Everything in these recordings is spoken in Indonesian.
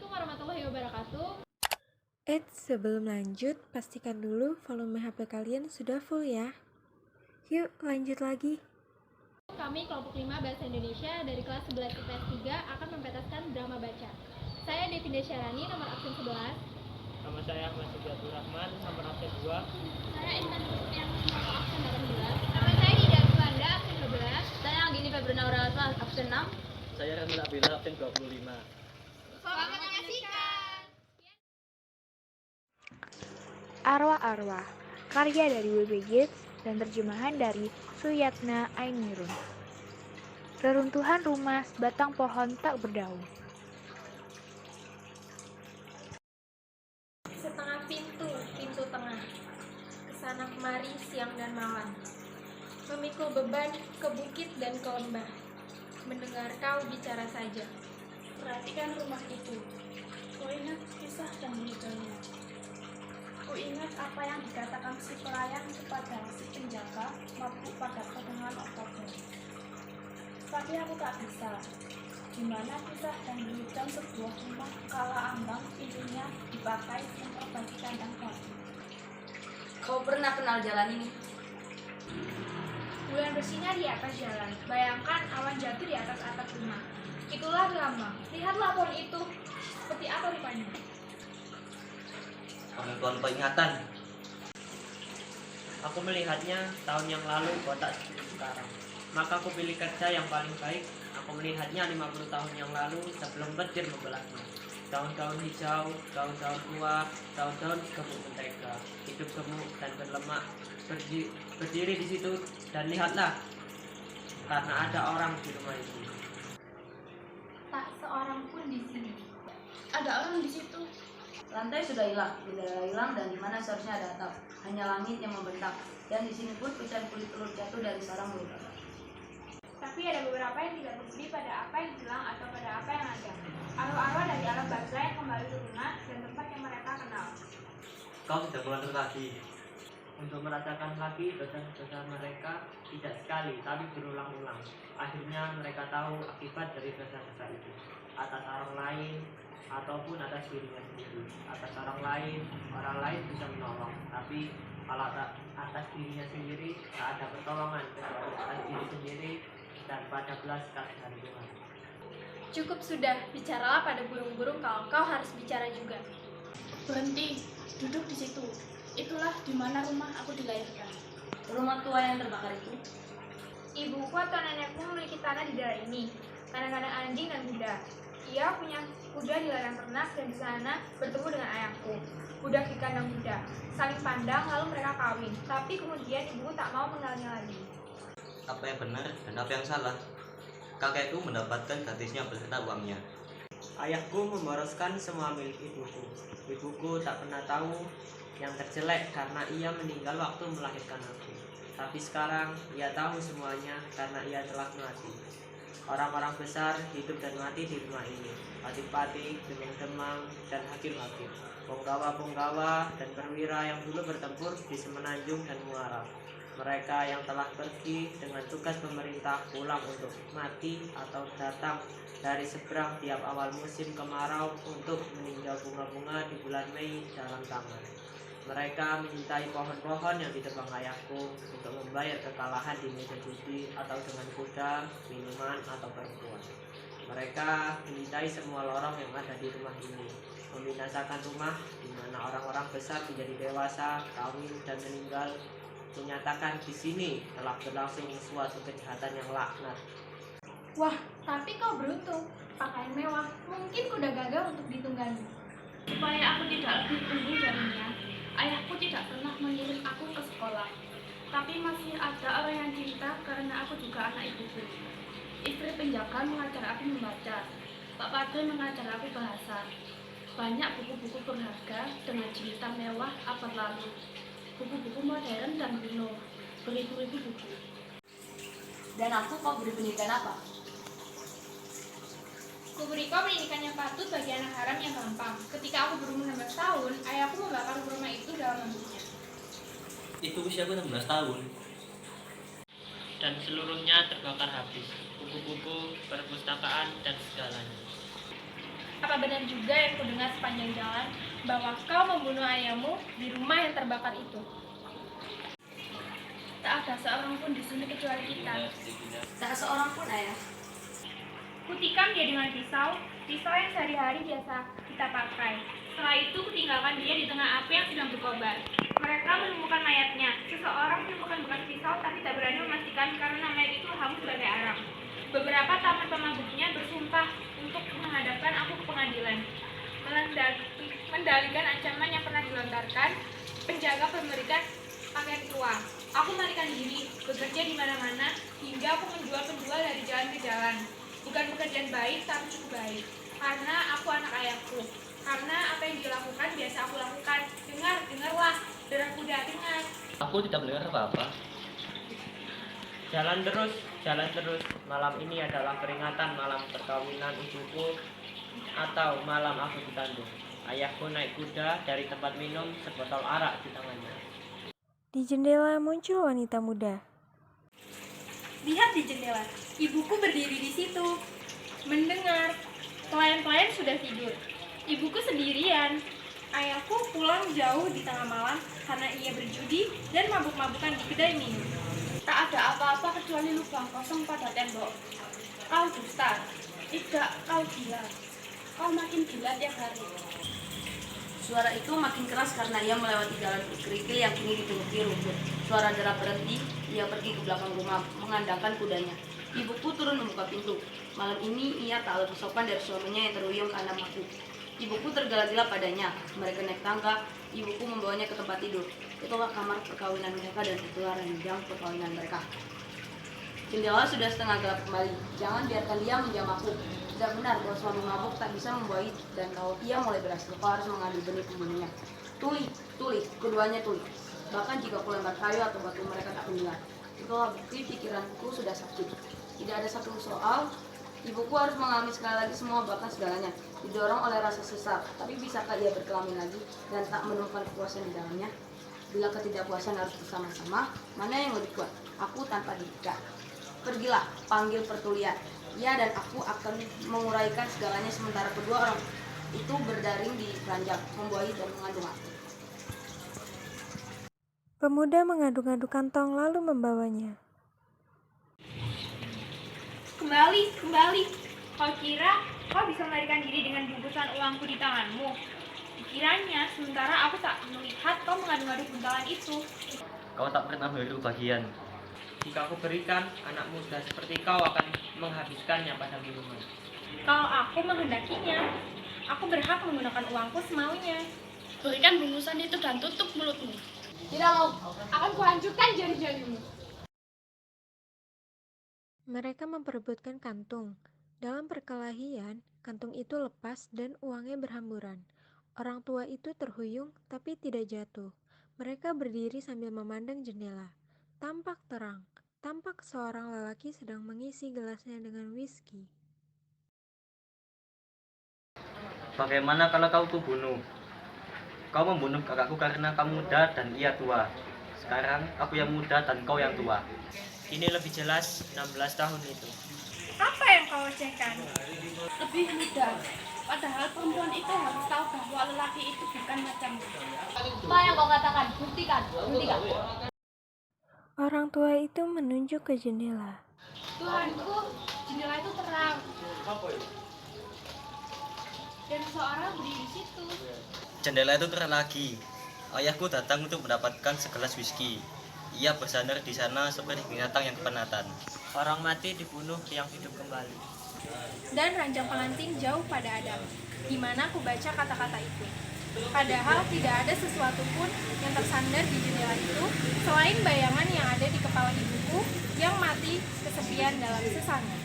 warahmatullahi wabarakatuh. Sebelum lanjut, pastikan dulu volume HP kalian sudah full ya. Yuk, lanjut lagi. Kami kelompok 5 Bahasa Indonesia dari kelas 11 IPS 3 akan mempentaskan drama baca. Saya Devinda Syarani, nomor absen 11. Nama saya Ahmad Sugiatur Rahman, nomor absen 2. Saya Intan yang nomor absen 18. Nama saya Nida Suanda, absen 12. Saya Anggini Febrina Urawatma, absen 6. Saya Ramil Abila, absen 25. Selamat menyaksikan. Arwah-Arwah, karya dari W.B. Yeats dan terjemahan dari Suyatna Ainirun. Reruntuhan rumah sebatang pohon tak berdaun. Setengah pintu tengah. Kesana kemari siang dan malam. Memikul beban ke bukit dan ke lembah. Mendengar kau bicara saja. Perhatikan rumah itu. Ku ingat kisah dan beritanya. Ku ingat apa yang dikatakan si pelayan kepada si penjaga mabuk pada pertengahan Oktober. Tapi aku tak bisa. Di mana kisah dan berita sebuah rumah kala ambang pintunya dipakai untuk bagi kandang batu. Kau pernah kenal jalan ini? Bulan bersinar di atas jalan. Bayangkan awan jatuh di atas atap rumah. Itulah lambang. Lihatlah pohon itu. Seperti apa rupanya? Pengakuan peringatan. Aku melihatnya tahun yang lalu, kotak seperti sekarang. Maka aku pilih kerja yang paling baik. Aku melihatnya 50 tahun yang lalu sebelum petir membelahnya. Daun-daun hijau, daun-daun tua, daun-daun gemuk mentega, hidup gemuk dan berlemak, berdiri di situ dan lihatlah, karena ada orang di rumah itu. Tak seorang pun di sini. Ada orang di situ. Lantai sudah hilang, bendera hilang, dan di mana seharusnya ada atap. Hanya langit yang membentang. Dan di sini pun pecahan kulit telur jatuh dari sarang beberapa. Tapi ada beberapa yang tidak peduli pada apa yang hilang atau pada apa yang ada. Arwah-arwah dari alam barzah yang kembali ke rumah dan tempat yang mereka kenal. Kau tidak keluar lagi. Untuk merasakan lagi dosa-dosa mereka tidak sekali, tapi berulang-ulang. Akhirnya mereka tahu akibat dari dosa-dosa itu. Atas orang lain, ataupun atas dirinya sendiri. Atas orang lain bisa menolong. Tapi kalau atas dirinya sendiri, tak ada pertolongan kecuali atas diri sendiri dan pada belas kasihan Tuhan. Cukup sudah, bicaralah pada burung-burung kalau kau harus bicara juga. Berhenti, duduk di situ. Itulah di mana rumah aku dilahirkan. Rumah tua yang terbakar itu. Ibuku atau nenekku memiliki tanah di daerah ini. Kadang-kadang anjing dan kuda. Ia punya kuda di ladang ternak dan di sana bertemu dengan ayahku. Budak di kandang kuda. Saling pandang lalu mereka kawin. Tapi kemudian ibuku tak mau mengenalnya lagi. Apa yang benar dan apa yang salah? Kakekku mendapatkan gratisnya beserta uangnya. Ayahku memboroskan semua milik ibuku. Ibuku tak pernah tahu yang terjelek karena ia meninggal waktu melahirkan aku. Tapi sekarang ia tahu semuanya karena ia telah mati. Orang-orang besar hidup dan mati di rumah ini. Pati-pati, demang-demang, dan hakim-hakim. Punggawa-punggawa dan perwira yang dulu bertempur di Semenanjung dan Muara. Mereka yang telah pergi dengan tugas pemerintah pulang untuk mati atau datang dari seberang tiap awal musim kemarau untuk meninjau bunga-bunga di bulan Mei dalam taman. Mereka mencintai pohon-pohon yang ditebang ayahku untuk membayar kekalahan di meja judi atau dengan kuda, minuman, atau perempuan. Mereka mencintai semua lorong yang ada di rumah ini, membinasakan rumah di mana orang-orang besar menjadi dewasa, kawin, dan meninggal. Menyatakan di sini telah berlangsung suatu kejahatan yang laknat. Wah, tapi kau beruntung. Pakaian mewah, mungkin kuda gagal untuk ditunggangi. Supaya aku tidak lebih unggul darinya, ayahku tidak pernah mengirim aku ke sekolah. Tapi masih ada orang yang cinta karena aku juga anak ibuku. Istri penjaga mengajar aku membaca. Pak Padre mengajar aku bahasa. Banyak buku-buku berharga dengan cerita mewah abad lalu. Buku-buku modern dan kuno. Beribu-ribu buku. Dan aku kau beri pendidikan apa? Kuberi kau pendidikan yang patut bagi anak haram yang gampang. Ketika aku berumur 16 tahun, ayahku membakar rumah itu dalam mangkuknya. Itu usiaku 16 tahun. Dan seluruhnya terbakar habis. Buku-buku, perpustakaan, dan segalanya. Apa Apa benar juga yang kudengar sepanjang jalan bahwa kau membunuh ayahmu di rumah yang terbakar itu? Tak ada seorang pun di sini kecuali kita. Tak seorang pun, Ayah. Kutikam dia dengan pisau yang sehari-hari biasa kita pakai. Setelah itu kutinggalkan dia di tengah api yang sedang berkobar. Mereka menemukan mayatnya. Seseorang menemukan bekas pisau tapi tak berani memastikan karena mayat itu hangus sebagai arang. Beberapa taman pemabuknya bersumpah untuk menghadapkan aku ke pengadilan. Mendalikan ancaman yang pernah dilontarkan, penjaga memberikan pakaian tua. Aku melarikan diri, bekerja di mana-mana, hingga aku menjual penjual dari jalan ke jalan. Bukan pekerjaan baik, tapi cukup baik. Karena aku anak ayahku. Karena apa yang dilakukan biasa aku lakukan. Dengarlah, darah kuda, dengar. Aku tidak mendengar apa-apa. Jalan terus. Malam ini adalah peringatan malam perkawinan ibuku atau malam aku ditandung. Ayahku naik kuda dari tempat minum, sebotol arak di tangannya. Di jendela muncul wanita muda. Lihat di jendela, ibuku berdiri di situ, mendengar. Pelayan-pelayan sudah tidur. Ibuku sendirian. Ayahku pulang jauh di tengah malam karena ia berjudi dan mabuk-mabukan di kedai minum. Tak ada apa-apa kecuali lubang kosong pada tembok. Kau dusta. Tidak, kau gila. Kau makin gila tiap hari. Suara itu makin keras karena ia melewati jalan kerikil yang kini ditutupi rumput. Suara dera berhenti, ia pergi ke belakang rumah, mengandangkan kudanya. Ibuku turun membuka pintu. Malam ini ia tak lebih sopan dari suaminya yang terhuyung karena mabuk. Ibuku tergila-gila padanya. Mereka naik tangga, ibuku membawanya ke tempat tidur. Itulah kamar perkawinan mereka dan itulah ranjang perkawinan mereka. Jendela sudah setengah gelap kembali. Jangan biarkan dia menjamahku. Tidak benar bahwa suami mabuk tak bisa membuahi dan kalau ia mulai berhasil, kau harus mengambil benih pembunuhnya. Tuli, keduanya tuli. Bahkan jika ku lempar kayu atau batu mereka tak mendengar. Itulah bukti pikiranku sudah sakit. Tidak ada satu soal. Ibuku harus mengalami sekali lagi semua bahkan segalanya. Didorong oleh rasa sesak. Tapi bisakah ia berkelamin lagi dan tak menemukan kepuasan di dalamnya? Bila ketidakpuasan harus bersama-sama, mana yang lebih kuat? Aku tanpa diikat. Pergilah, panggil pertulian. Ia dan aku akan menguraikan segalanya sementara kedua orang itu berdaring di ranjang, membuahi dan mengandung aku. Pemuda mengadu-ngadu kantong lalu membawanya. Kembali. Kau kira kau bisa melarikan diri dengan bungkusan uangku di tanganmu? Dikiranya, sementara aku tak melihat kau mengadu-ngadu buntalan itu. Kau tak pernah memberi bagian. Jika aku berikan, anak muda seperti kau akan menghabiskannya pada minuman. Kalau aku menghendakinya, aku berhak menggunakan uangku semaunya. Berikan bungkusan itu dan tutup mulutmu. Tidak mau, akan kuhancurkan jari-jarimu. Mereka memperebutkan kantung. Dalam perkelahian, kantung itu lepas dan uangnya berhamburan. Orang tua itu terhuyung tapi tidak jatuh. Mereka berdiri sambil memandang jendela. Tampak terang, tampak seorang lelaki sedang mengisi gelasnya dengan whisky. Bagaimana kalau kau kubunuh? Kau membunuh kakakku karena kamu muda dan ia tua. Sekarang aku yang muda dan kau yang tua. Ini lebih jelas 16 tahun itu. Apa yang kau cekkan? Lebih mudah. Padahal perempuan itu harus tahu bahwa lelaki itu bukan macammu. Apa yang kau katakan? Buktikan. Orang tua itu menunjuk ke jendela. Tuhanku, jendela itu terang. Dan seseorang berdiri di situ. Jendela itu terang lagi. Ayahku datang untuk mendapatkan segelas whisky. Ia bersandar di sana seperti binatang yang kepenatan. Orang mati dibunuh yang hidup kembali. Dan ranjang pengantin jauh pada Adam, di mana aku baca kata-kata itu. Padahal tidak ada sesuatu pun yang tersandar di jendela itu selain bayangan yang ada di kepala ibuku yang mati kesepian dalam sesana.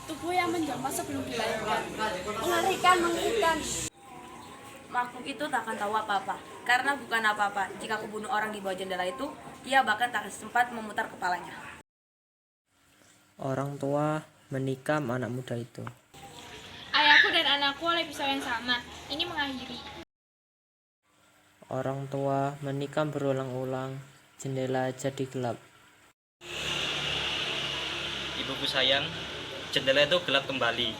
Tubuh yang menjelma sebelum dilahirkan. Mengerikan. Makhluk itu tak akan tahu apa-apa, karena bukan apa-apa. Jika aku bunuh orang di bawah jendela itu, ia bahkan tak sempat memutar kepalanya. Orang tua menikam anak muda itu. Ayahku dan anakku oleh pisau yang sama. Ini mengakhiri. Orang tua menikam berulang-ulang, jendela jadi gelap. Ibuku sayang, jendela itu gelap kembali.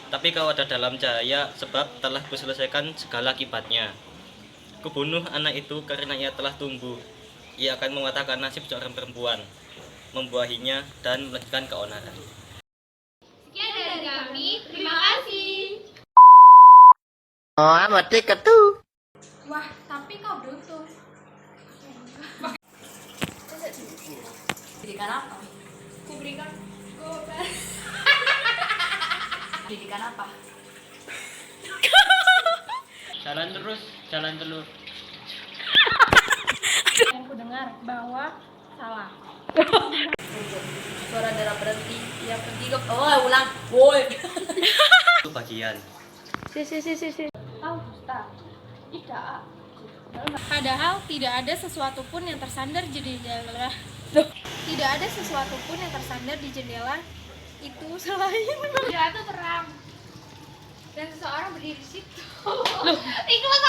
Tapi kau ada dalam cahaya sebab telah kuselesaikan segala akibatnya. Kubunuh anak itu karena ia telah tumbuh. Ia akan mematahkan nasib seorang perempuan, membuahinya dan melanjutkan keonaran. Sekian dari kami, terima kasih. Wah, tapi kau beruntung. Pendidikan apa? Kuberikan Pendidikan apa? Jalan terus, jalan telur. Yang ku dengar bahwa salah. Suara darah berhenti. Ia pergi ke... Oh, ulang. Woi. Itu bagian. Tahu dusta. Tidak. Padahal tidak ada sesuatu pun yang tersandar di jendela. Tidak ada sesuatu pun yang tersandar di jendela itu selain jendela itu terang dan seseorang berdiri di situ. Ikhlas